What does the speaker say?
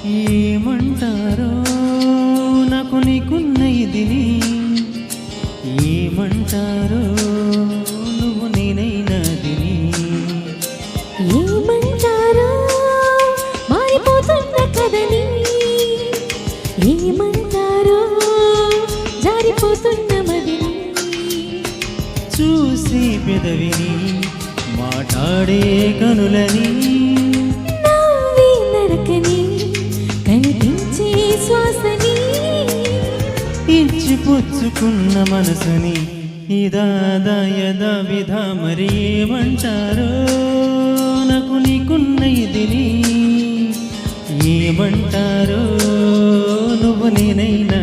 ఏమంటారో నాకు నీకున్న ఇదిని, ఏమంటారో నువ్వు నేనైనదిని. ఏమంటారో మారిపోతున్న కథని, ఏమంటారో జారిపోతున్న మదిని. చూసి పెదవిని, మాట్లాడే కనులని, నవ్వి నరకని, కనిపించే శ్వాసని, ఇచ్చి పుచ్చుకున్న మనసుని ఇదాదా యదా విధ. మరి ఏమంటారో నాకు నీకున్న ఇదిని, ఏమంటారో నువ్వు నేనైనా